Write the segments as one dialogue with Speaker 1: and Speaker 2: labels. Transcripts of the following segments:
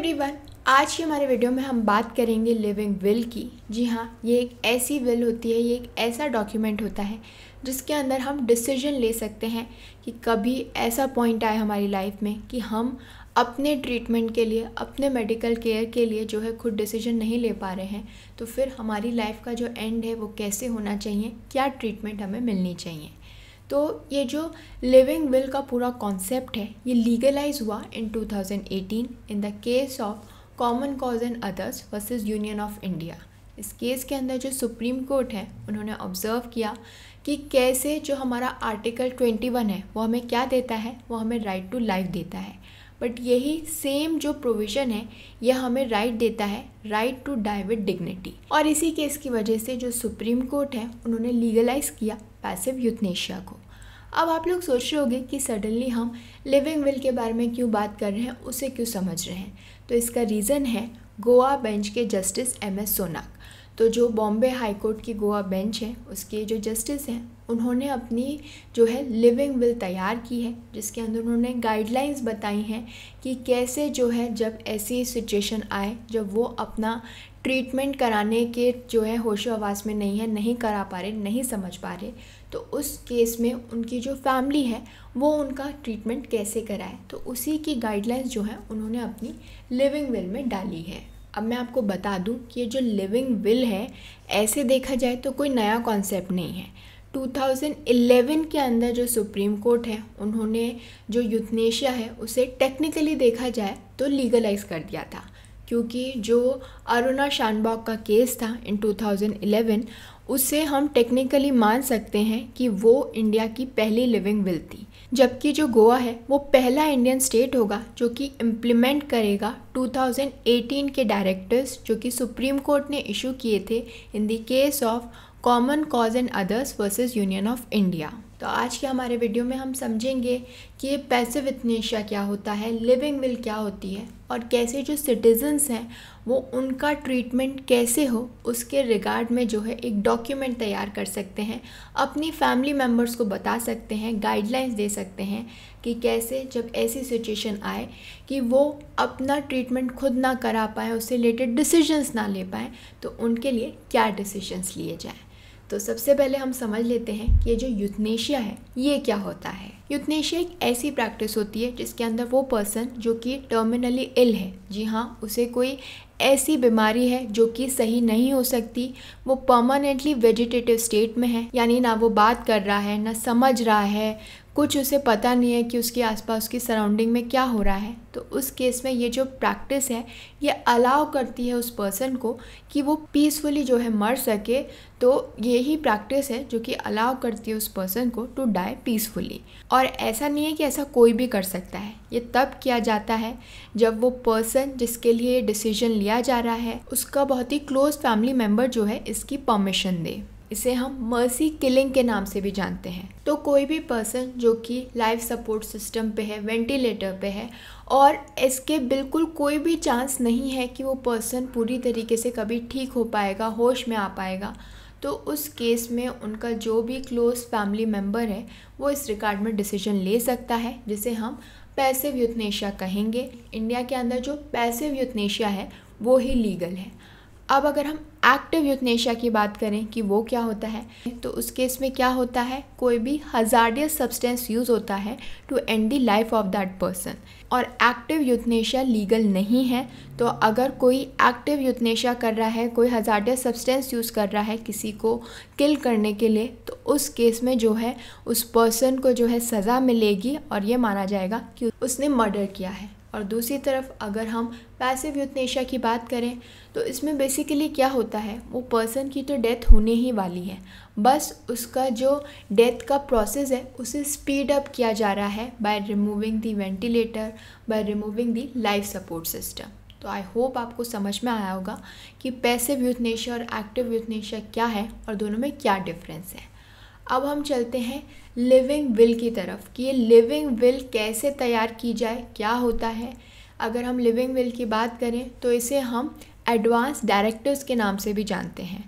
Speaker 1: Everyone, आज की हमारे वीडियो में हम बात करेंगे लिविंग विल की। जी हाँ, ये एक ऐसी विल होती है, ये एक ऐसा डॉक्यूमेंट होता है जिसके अंदर हम डिसीजन ले सकते हैं कि कभी ऐसा पॉइंट आए हमारी लाइफ में कि हम अपने ट्रीटमेंट के लिए, अपने मेडिकल केयर के लिए जो है खुद डिसीजन नहीं ले पा रहे हैं, तो फिर हमारी लाइफ का जो एंड है वो कैसे होना चाहिए, क्या ट्रीटमेंट हमें मिलनी चाहिए। तो ये जो लिविंग विल का पूरा कॉन्सेप्ट है ये लीगलाइज हुआ इन 2018 in the case of common cause and others versus union of India. इस केस के अंदर जो सुप्रीम कोर्ट है उन्होंने ऑब्जर्व किया कि कैसे जो हमारा आर्टिकल 21 है वो हमें क्या देता है, वो हमें राइट टू लाइफ देता है, बट यही सेम जो प्रोविज़न है यह हमें राइट देता है, right to die with dignity. और इसी केस की वजह से जो सुप्रीम कोर्ट है उन्होंने लीगलाइज किया पैसिव यूथनेशिया को। अब आप लोग सोच रहे होंगे कि सडनली हम लिविंग विल के बारे में क्यों बात कर रहे हैं, उसे क्यों समझ रहे हैं। तो इसका रीज़न है गोवा बेंच के जस्टिस MS सोनाक। तो जो बॉम्बे हाई कोर्ट की गोवा बेंच है उसके जो जस्टिस हैं उन्होंने अपनी जो है लिविंग विल तैयार की है, जिसके अंदर उन्होंने गाइडलाइंस बताई हैं कि कैसे जो है जब ऐसी सिचुएशन आए जब वो अपना ट्रीटमेंट कराने के जो है होशो हवास में नहीं है, नहीं करा पा रहे, नहीं समझ पा रहे, तो उस केस में उनकी जो फैमिली है वो उनका ट्रीटमेंट कैसे कराए। तो उसी की गाइडलाइंस जो है उन्होंने अपनी लिविंग विल में डाली है। अब मैं आपको बता दूं कि ये जो लिविंग विल है ऐसे देखा जाए तो कोई नया कॉन्सेप्ट नहीं है। 2011 के अंदर जो सुप्रीम कोर्ट है उन्होंने जो यूथनेशिया है उसे टेक्निकली देखा जाए तो लीगलाइज कर दिया था, क्योंकि जो अरुणा शानबॉग का केस था इन 2011 उससे हम टेक्निकली मान सकते हैं कि वो इंडिया की पहली लिविंग विल थी, जबकि जो गोवा है वो पहला इंडियन स्टेट होगा जो कि इम्प्लीमेंट करेगा 2018 के डायरेक्टिव्स जो कि सुप्रीम कोर्ट ने इशू किए थे in the case of common cause and others versus union of India. तो आज के हमारे वीडियो में हम समझेंगे कि ये पैसिव यूथनेशिया क्या होता है, लिविंग विल क्या होती है, और कैसे जो सिटीजन्स हैं वो उनका ट्रीटमेंट कैसे हो उसके रिगार्ड में जो है एक डॉक्यूमेंट तैयार कर सकते हैं, अपनी फैमिली मेम्बर्स को बता सकते हैं, गाइडलाइंस दे सकते हैं कि कैसे जब ऐसी सिचुएशन आए कि वो अपना ट्रीटमेंट खुद ना करा पाए, उससे रिलेटेड डिसीजंस ना ले पाएँ, तो उनके लिए क्या डिसीजंस लिए जाएँ। तो सबसे पहले हम समझ लेते हैं कि ये जो यूथनेशिया है ये क्या होता है। यूथनेशिया एक ऐसी प्रैक्टिस होती है जिसके अंदर वो पर्सन जो कि टर्मिनली इल है, जी हाँ, उसे कोई ऐसी बीमारी है जो कि सही नहीं हो सकती, वो परमानेंटली वेजिटेटिव स्टेट में है, यानी ना वो बात कर रहा है, ना समझ रहा है, कुछ उसे पता नहीं है कि उसके आसपास की सराउंडिंग में क्या हो रहा है। तो उस केस में ये जो प्रैक्टिस है ये अलाउ करती है उस पर्सन को कि वो पीसफुली जो है मर सके। तो यही प्रैक्टिस है जो कि अलाउ करती है उस पर्सन को टू डाई पीसफुली। और ऐसा नहीं है कि ऐसा कोई भी कर सकता है, ये तब किया जाता है जब वो पर्सन जिसके लिए डिसीजन लिया जा रहा है उसका बहुत ही क्लोज फैमिली मेम्बर जो है इसकी परमिशन दे। इसे हम मर्सी किलिंग के नाम से भी जानते हैं। तो कोई भी पर्सन जो कि लाइफ सपोर्ट सिस्टम पे है, वेंटिलेटर पे है, और इसके बिल्कुल कोई भी चांस नहीं है कि वो पर्सन पूरी तरीके से कभी ठीक हो पाएगा, होश में आ पाएगा, तो उस केस में उनका जो भी क्लोज फैमिली मेम्बर है वो इस रिगार्ड में डिसीजन ले सकता है, जिसे हम पैसिव यूथनेशिया कहेंगे। इंडिया के अंदर जो पैसिव यूथनेशिया है वो ही लीगल है। अब अगर हम एक्टिव यूथनेशिया की बात करें कि वो क्या होता है, तो उस केस में क्या होता है, कोई भी हजार्डियस सब्सटेंस यूज़ होता है to end the life of that person. और एक्टिव यूथनेशिया लीगल नहीं है। तो अगर कोई एक्टिव यूथनेशिया कर रहा है, कोई हजार्डियस सब्सटेंस यूज़ कर रहा है किसी को किल करने के लिए, तो उस केस में जो है उस पर्सन को जो है सज़ा मिलेगी और ये माना जाएगा कि उसने मर्डर किया है। और दूसरी तरफ अगर हम पैसिव यूथनेशिया की बात करें तो इसमें बेसिकली क्या होता है, वो पर्सन की तो डेथ होने ही वाली है, बस उसका जो डेथ का प्रोसेस है उसे स्पीड अप किया जा रहा है by removing the ventilator, by removing the life support system. तो आई होप आपको समझ में आया होगा कि पैसिव यूथनेशिया और एक्टिव यूथनेशिया क्या है और दोनों में क्या डिफरेंस है। अब हम चलते हैं लिविंग विल की तरफ कि ये लिविंग विल कैसे तैयार की जाए, क्या होता है। अगर हम लिविंग विल की बात करें तो इसे हम एडवांस डायरेक्टिव्स के नाम से भी जानते हैं।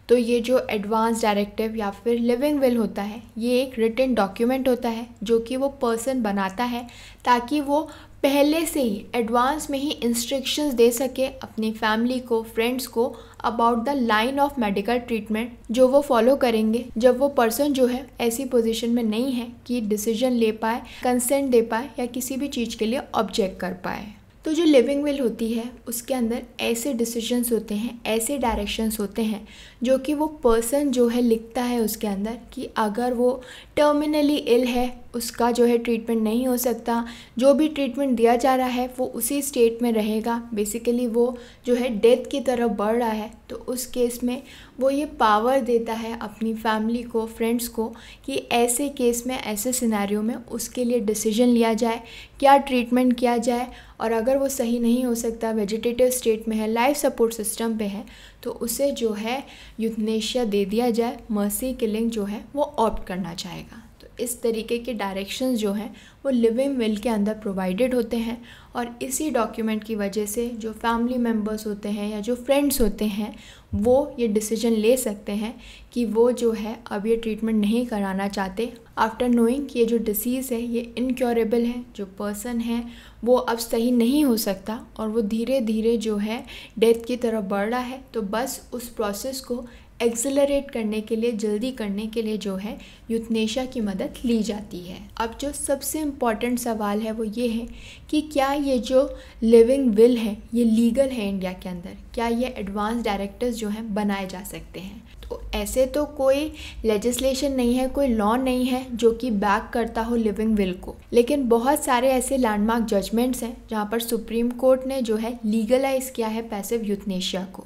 Speaker 1: तो ये जो एडवांस डायरेक्टिव या फिर लिविंग विल होता है, ये एक रिटन डॉक्यूमेंट होता है जो कि वो पर्सन बनाता है ताकि वो पहले से ही एडवांस में ही इंस्ट्रक्शंस दे सके अपनी फैमिली को, फ्रेंड्स को about the line of medical treatment जो वो फॉलो करेंगे जब वो पर्सन जो है ऐसी पोजीशन में नहीं है कि डिसीजन ले पाए, कंसेंट दे पाए या किसी भी चीज़ के लिए ऑब्जेक्ट कर पाए। तो जो लिविंग विल होती है उसके अंदर ऐसे डिसीजंस होते हैं, ऐसे डायरेक्शंस होते हैं जो कि वो पर्सन जो है लिखता है उसके अंदर कि अगर वो टर्मिनली इल है, उसका जो है ट्रीटमेंट नहीं हो सकता, जो भी ट्रीटमेंट दिया जा रहा है वो उसी स्टेट में रहेगा, बेसिकली वो जो है डेथ की तरफ बढ़ रहा है, तो उस केस में वो ये पावर देता है अपनी फैमिली को, फ्रेंड्स को कि ऐसे केस में, ऐसे सिनेरियो में उसके लिए डिसीजन लिया जाए, क्या ट्रीटमेंट किया जाए, और अगर वो सही नहीं हो सकता, वेजिटेटिव स्टेट में है, लाइफ सपोर्ट सिस्टम पे है, तो उसे जो है यूथनेशिया दे दिया जाए, मर्सी किलिंग जो है वो ऑप्ट करना चाहेगा। तो इस तरीके के डायरेक्शंस जो हैं वो लिविंग विल के अंदर प्रोवाइडेड होते हैं और इसी डॉक्यूमेंट की वजह से जो फैमिली मेम्बर्स होते हैं या जो फ्रेंड्स होते हैं वो ये डिसीजन ले सकते हैं कि वो जो है अब ये ट्रीटमेंट नहीं कराना चाहते आफ्टर नोइंग कि ये जो डिसीज़ है ये इनक्योरेबल है, जो पर्सन है वो अब सही नहीं हो सकता और वो धीरे धीरे जो है डेथ की तरफ बढ़ रहा है। तो बस उस प्रोसेस को एक्सेलरेट करने के लिए, जल्दी करने के लिए जो है यूथनेशिया की मदद ली जाती है। अब जो सबसे इम्पॉर्टेंट सवाल है वो ये है कि क्या ये जो लिविंग विल है ये लीगल है इंडिया के अंदर, क्या ये एडवांस डायरेक्टिव्स जो हैं बनाए जा सकते हैं। तो ऐसे तो कोई लेजिस्लेशन नहीं है, कोई लॉ नहीं है जो कि बैक करता हो लिविंग विल को, लेकिन बहुत सारे ऐसे लैंडमार्क जजमेंट्स हैं जहाँ पर सुप्रीम कोर्ट ने जो है लीगलाइज किया है पैसिव यूथनेशिया को।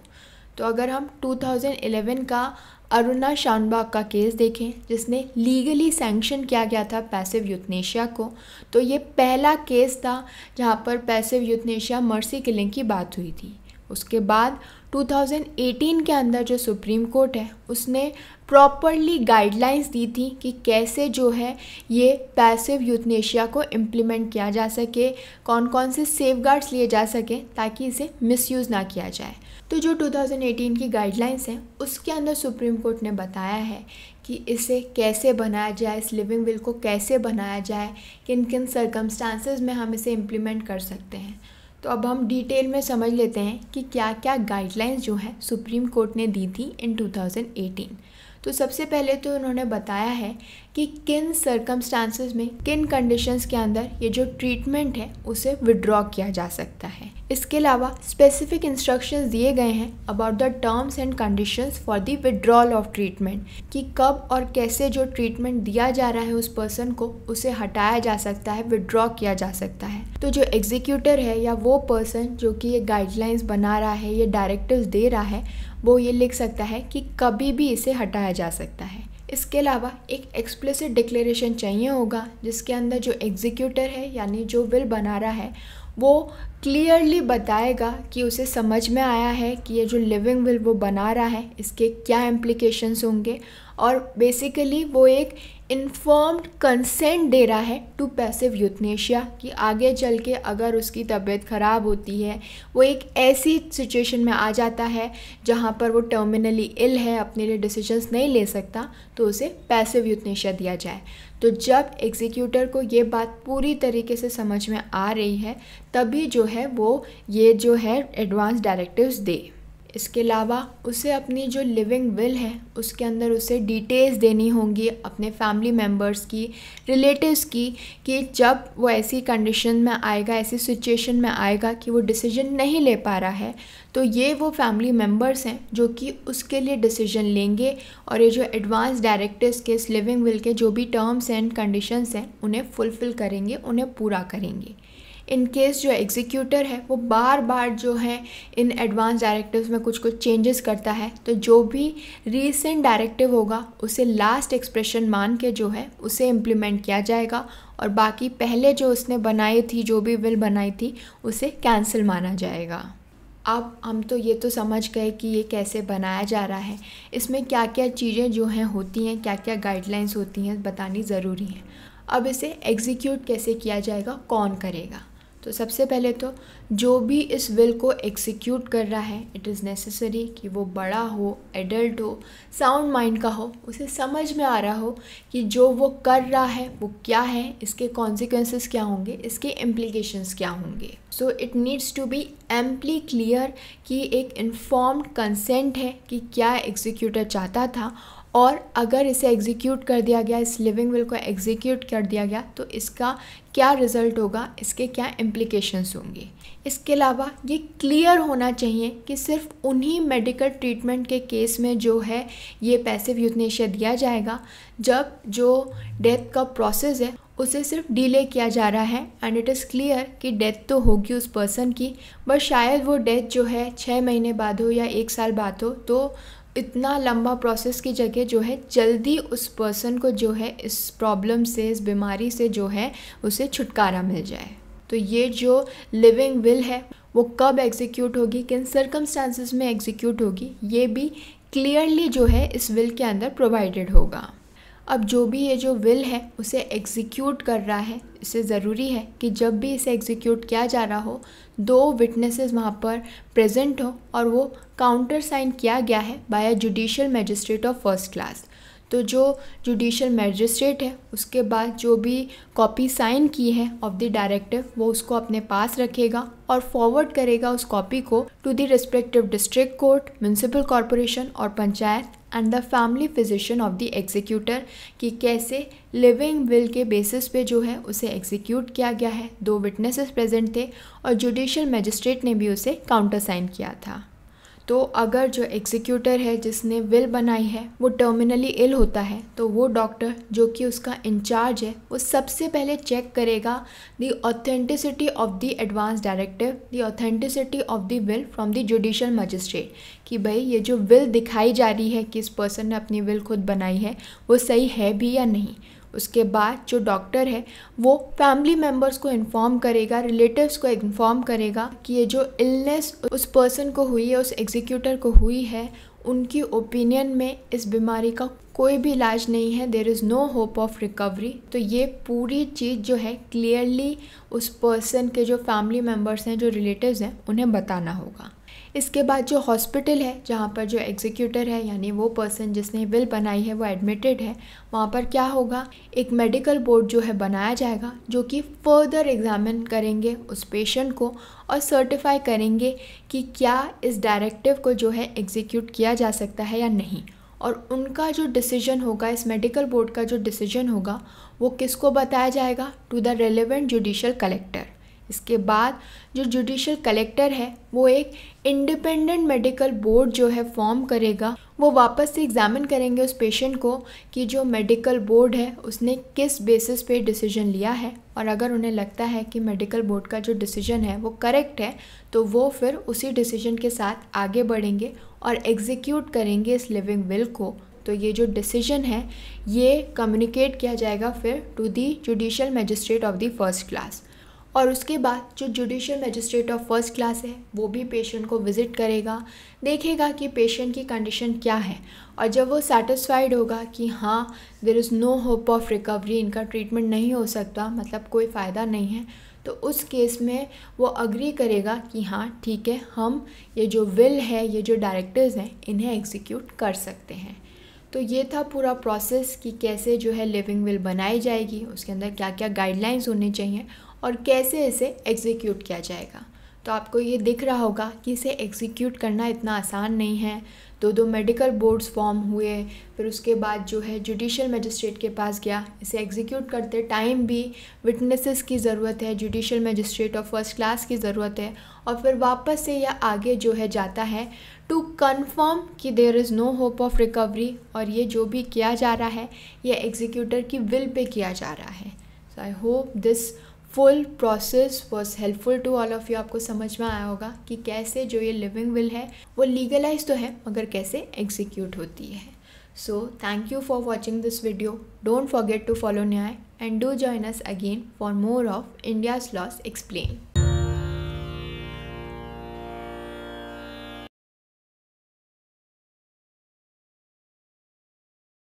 Speaker 1: तो अगर हम 2011 का अरुणा शानबाग का केस देखें जिसने लीगली सैंक्शन किया गया था पैसिव यूथनेशिया को, तो ये पहला केस था जहाँ पर पैसिव यूथनेशिया मर्सी किलिंग की बात हुई थी। उसके बाद 2018 के अंदर जो सुप्रीम कोर्ट है उसने प्रॉपरली गाइडलाइंस दी थी कि कैसे जो है ये पैसिव यूथनेशिया को इम्प्लीमेंट किया जा सके, कौन कौन से सेफगार्ड्स लिए जा सके ताकि इसे मिसयूज़ ना किया जाए। तो जो 2018 की गाइडलाइंस हैं उसके अंदर सुप्रीम कोर्ट ने बताया है कि इसे कैसे बनाया जाए, इस लिविंग विल को कैसे बनाया जाए, किन किन सर्कमस्टांसेस में हम इसे इम्प्लीमेंट कर सकते हैं। तो अब हम डिटेल में समझ लेते हैं कि क्या क्या गाइडलाइंस जो है सुप्रीम कोर्ट ने दी थी इन 2018। तो सबसे पहले तो उन्होंने बताया है कि किन सर्कमस्टांसेस में, किन कंडीशंस के अंदर ये जो ट्रीटमेंट है उसे विड्रॉ किया जा सकता है। इसके अलावा स्पेसिफिक इंस्ट्रक्शंस दिए गए हैं about the terms and conditions for the withdrawal of treatment, कि कब और कैसे जो ट्रीटमेंट दिया जा रहा है उस पर्सन को उसे हटाया जा सकता है, विड्रॉ किया जा सकता है। तो जो एग्जीक्यूटर है या वो पर्सन जो कि ये गाइडलाइंस बना रहा है, ये डायरेक्टिव्स दे रहा है, वो ये लिख सकता है कि कभी भी इसे हटाया जा सकता है। इसके अलावा एक एक्सप्लिसिट डिक्लेरेशन चाहिए होगा जिसके अंदर जो एग्जीक्यूटर है यानी जो विल बना रहा है वो क्लियरली बताएगा कि उसे समझ में आया है कि ये जो लिविंग विल वो बना रहा है इसके क्या इम्प्लिकेशंस होंगे, और बेसिकली वो एक इन्फॉर्म्ड कंसेंट दे रहा है टू पैसिव यूथनेशिया कि आगे चल के अगर उसकी तबीयत ख़राब होती है, वो एक ऐसी सिचुएशन में आ जाता है जहाँ पर वो टर्मिनली इल है, अपने लिए डिसीजंस नहीं ले सकता, तो उसे पैसिव यूथनेशिया दिया जाए। तो जब एग्जीक्यूटर को ये बात पूरी तरीके से समझ में आ रही है तभी जो है वो ये जो है एडवांस डायरेक्टिव्स दे। इसके अलावा उसे अपनी जो लिविंग विल है उसके अंदर उसे डिटेल्स देनी होंगी अपने फैमिली मेम्बर्स की, रिलेटिव्स की, कि जब वो ऐसी कंडीशन में आएगा, ऐसी सिचुएशन में आएगा कि वो डिसीजन नहीं ले पा रहा है, तो ये वो फैमिली मेम्बर्स हैं जो कि उसके लिए डिसीजन लेंगे और ये जो एडवांस डायरेक्टिव्स के इस लिविंग विल के जो भी टर्म्स एंड कंडीशंस हैं उन्हें फुलफ़िल करेंगे, उन्हें पूरा करेंगे। इन केस जो एग्जीक्यूटर है वो बार बार जो है इन एडवांस डायरेक्टिव्स में कुछ कुछ चेंजेस करता है, तो जो भी रीसेंट डायरेक्टिव होगा उसे लास्ट एक्सप्रेशन मान के जो है उसे इम्प्लीमेंट किया जाएगा और बाकी पहले जो उसने बनाई थी, जो भी विल बनाई थी, उसे कैंसिल माना जाएगा। अब हम तो ये तो समझ गए कि ये कैसे बनाया जा रहा है, इसमें क्या क्या चीज़ें जो हैं होती हैं, क्या क्या गाइडलाइंस होती हैं, बतानी ज़रूरी है। अब इसे एग्जीक्यूट कैसे किया जाएगा, कौन करेगा। तो सबसे पहले तो जो भी इस विल को एग्जीक्यूट कर रहा है, इट इज़ नेसेसरी कि वो बड़ा हो, एडल्ट हो, साउंड माइंड का हो, उसे समझ में आ रहा हो कि जो वो कर रहा है वो क्या है, इसके कॉन्सिक्वेंसेस क्या होंगे, इसके इम्प्लीकेशंस क्या होंगे। So it needs to be amply clear कि एक इन्फॉर्म्ड कंसेंट है कि क्या एग्जीक्यूटर चाहता था, और अगर इसे एग्जीक्यूट कर दिया गया, इस लिविंग विल को एग्जीक्यूट कर दिया गया, तो इसका क्या रिज़ल्ट होगा, इसके क्या इम्प्लीकेशंस होंगे। इसके अलावा ये क्लियर होना चाहिए कि सिर्फ उन्हीं मेडिकल ट्रीटमेंट के केस में जो है ये पैसिव यूथनेशिया दिया जाएगा जब जो डेथ का प्रोसेस है उसे सिर्फ डिले किया जा रहा है, एंड इट इज़ क्लियर कि डेथ तो होगी उस पर्सन की, बट शायद वो डेथ जो है 6 महीने बाद हो या 1 साल बाद हो, तो इतना लंबा प्रोसेस की जगह जो है जल्दी उस पर्सन को जो है इस प्रॉब्लम से, इस बीमारी से जो है उसे छुटकारा मिल जाए। तो ये जो लिविंग विल है वो कब एग्जीक्यूट होगी, किन सर्कमस्टांसेस में एग्जीक्यूट होगी, ये भी क्लियरली जो है इस विल के अंदर प्रोवाइडेड होगा। अब जो भी ये जो विल है उसे एग्जीक्यूट कर रहा है, इससे ज़रूरी है कि जब भी इसे एग्जीक्यूट किया जा रहा हो 2 विटनेसेस वहाँ पर प्रेजेंट हो और वो काउंटर साइन किया गया है by a judicial magistrate of first class. तो जो जुडिशियल मैजिस्ट्रेट है उसके बाद जो भी कॉपी साइन की है ऑफ द डायरेक्टिव वो उसको अपने पास रखेगा और फॉरवर्ड करेगा उस कॉपी को to the respective district court, municipal corporation और panchayat and the family physician of the executor कि कैसे लिविंग विल के बेसिस पे जो है उसे एग्जीक्यूट किया गया है। 2 विटनेसेस प्रेजेंट थे और जुडिशियल मैजिस्ट्रेट ने भी उसे काउंटर साइन किया था। तो अगर जो एग्जीक्यूटर है जिसने विल बनाई है वो टर्मिनली इल होता है तो वो डॉक्टर जो कि उसका इंचार्ज है वो सबसे पहले चेक करेगा the authenticity of the advance directive, the authenticity of the will from the judicial magistrate कि भाई ये जो विल दिखाई जा रही है कि इस पर्सन ने अपनी विल खुद बनाई है वो सही है भी या नहीं। उसके बाद जो डॉक्टर है वो फैमिली मेम्बर्स को इन्फॉर्म करेगा, रिलेटिव्स को इन्फॉर्म करेगा कि ये जो इलनेस उस पर्सन को हुई है, उस एग्जीक्यूटर को हुई है, उनकी ओपिनियन में इस बीमारी का कोई भी इलाज नहीं है, there is no hope of recovery. तो ये पूरी चीज़ जो है क्लियरली उस पर्सन के जो फैमिली मेम्बर्स हैं, जो रिलेटिव्स हैं, उन्हें बताना होगा। इसके बाद जो हॉस्पिटल है जहाँ पर जो एग्जीक्यूटर है यानी वो पर्सन जिसने विल बनाई है वो एडमिटेड है, वहाँ पर क्या होगा, एक मेडिकल बोर्ड जो है बनाया जाएगा जो कि फर्दर एग्जामिन करेंगे उस पेशेंट को और सर्टिफाई करेंगे कि क्या इस डायरेक्टिव को जो है एग्जीक्यूट किया जा सकता है या नहीं। और उनका जो डिसीजन होगा, इस मेडिकल बोर्ड का जो डिसीजन होगा वो किसको बताया जाएगा, to the relevant judicial collector. इसके बाद जो जुडिशियल कलेक्टर है वो एक इंडिपेंडेंट मेडिकल बोर्ड जो है फॉर्म करेगा, वो वापस से एग्जामिन करेंगे उस पेशेंट को कि जो मेडिकल बोर्ड है उसने किस बेसिस पे डिसीजन लिया है, और अगर उन्हें लगता है कि मेडिकल बोर्ड का जो डिसीजन है वो करेक्ट है तो वो फिर उसी डिसीजन के साथ आगे बढ़ेंगे और एग्जीक्यूट करेंगे इस लिविंग विल को। तो ये जो डिसीजन है ये कम्युनिकेट किया जाएगा फिर to the judicial magistrate of the first class. और उसके बाद जो judicial magistrate of first class है वो भी पेशेंट को विज़िट करेगा, देखेगा कि पेशेंट की कंडीशन क्या है, और जब वो सेटिस्फाइड होगा कि हाँ there is no hope of recovery, इनका ट्रीटमेंट नहीं हो सकता, मतलब कोई फ़ायदा नहीं है, तो उस केस में वो अग्री करेगा कि हाँ ठीक है, हम ये जो विल है, ये जो डायरेक्टिव्स हैं, इन्हें एग्जीक्यूट कर सकते हैं। तो ये था पूरा प्रोसेस कि कैसे जो है लिविंग विल बनाई जाएगी, उसके अंदर क्या क्या गाइडलाइंस होनी चाहिए और कैसे इसे एग्जीक्यूट किया जाएगा। तो आपको ये दिख रहा होगा कि इसे एग्जीक्यूट करना इतना आसान नहीं है। 2 मेडिकल बोर्ड्स फॉर्म हुए, फिर उसके बाद जो है जुडिशियल मजिस्ट्रेट के पास गया, इसे एग्जीक्यूट करते टाइम भी विटनेसेस की ज़रूरत है, judicial magistrate of first class की ज़रूरत है, और फिर वापस से यह आगे जो है जाता है टू कंफर्म कि there is no hope of recovery, और ये जो भी किया जा रहा है ये एग्जीक्यूटर की विल पे किया जा रहा है। So I hope this full process was helpful to all of you. आपको समझ में आया होगा कि कैसे जो ये लिविंग विल है वो लीगलाइज तो है मगर कैसे एग्जीक्यूट होती है। So thank you for watching this video. Don't forget to follow Nyaya and do join us again for more of India's laws explain.